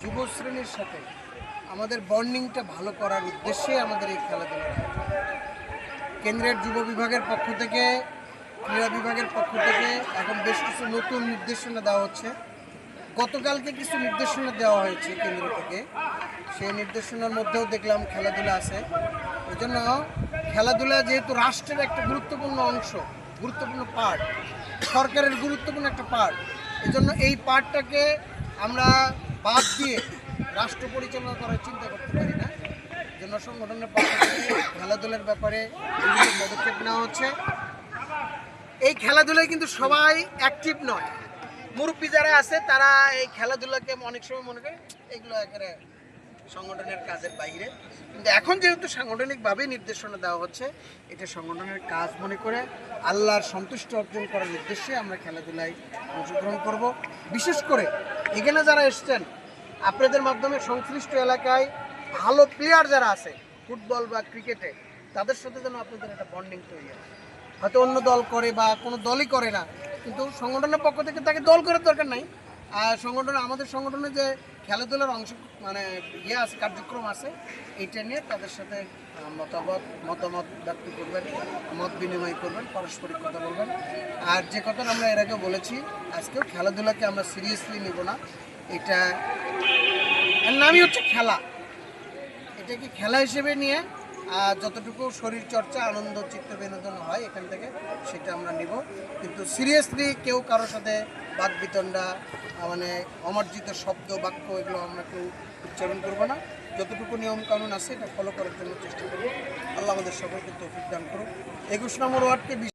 যুব শ্রেণীর সাথে আমাদের বন্ডিংটা ভালো করার উদ্দেশ্যে আমাদের এই খেলাধুলা কেন্দ্রের যুব বিভাগের পক্ষ থেকে, ক্রীড়া বিভাগের পক্ষ থেকে এখন বেশ কিছু নতুন নির্দেশনা দেওয়া হচ্ছে। গতকালকে কিছু নির্দেশনা দেওয়া হয়েছে কেন্দ্র থেকে, সেই নির্দেশনার মধ্যেও দেখলাম খেলাধুলা আছে। এই জন্য খেলাধুলা যেহেতু রাষ্ট্রের একটা গুরুত্বপূর্ণ অংশ, গুরুত্বপূর্ণ পার্ট, সরকারের গুরুত্বপূর্ণ একটা পার্ট, এই জন্য এই পার্টটাকে আমরা বাদ দিয়ে রাষ্ট্র পরিচালনা করার চিন্তা করতে পারি না। জন্য সংগঠনের পক্ষ থেকে খেলাধুলার ব্যাপারে বিভিন্ন পদক্ষেপ নেওয়া হচ্ছে। এই খেলাধুলায় কিন্তু সবাই অ্যাক্টিভ নয়। মুরব্বী যারা আছে তারা এই খেলাধুলাকে অনেক সময় মনে করে এগুলো একেবারে সংগঠনের কাজের বাইরে, কিন্তু এখন যেহেতু সাংগঠনিকভাবে নির্দেশনা দেওয়া হচ্ছে, এটা সংগঠনের কাজ মনে করে আল্লাহর সন্তুষ্টি অর্জন করার উদ্দেশ্যে আমরা খেলাধুলায় অংশগ্রহণ করব। বিশেষ করে এখানে যারা এসছেন, আপনাদের মাধ্যমে সংশ্লিষ্ট এলাকায় ভালো প্লেয়ার যারা আছে ফুটবল বা ক্রিকেটে, তাদের সাথে যেন আপনাদের একটা বন্ডিং তৈরি হয়। হয়তো অন্য দল করে বা কোনো দলই করে না, কিন্তু সংগঠনের পক্ষ থেকে তাকে দল করার দরকার নাই। আর আমাদের সংগঠনে যে খেলাধুলার অংশ আছে, কার্যক্রম আছে, এইটা নিয়ে তাদের সাথে মতামত ব্যক্ত করবেন, মত বিনিময় করবেন, পারস্পরিক কথা বলবেন। আর যে কথাটা আমরা এর আগে বলেছি, আজকেও খেলাধুলাকে আমরা সিরিয়াসলি নেব না। এটা এর নামই হচ্ছে খেলা। এটাকে খেলা হিসেবে নিয়ে যতটুকু শরীর চর্চা, আনন্দ, চিত্ত বিনোদন হয় এখান থেকে, সেটা আমরা নিব। কিন্তু সিরিয়াসলি কেউ কারোর সাথে বাদ বিতণ্ডা, মানে অমার্জিত শব্দ বাক্য, এগুলো আমরা কেউ উচ্চারণ করবো না। যতটুকু নিয়মকানুন আছে এটা ফলো করার জন্য চেষ্টা করব। আল্লাহ আমাদের সকলকে তৌফিক দান করুক। 21 নম্বর ওয়ার্ডকে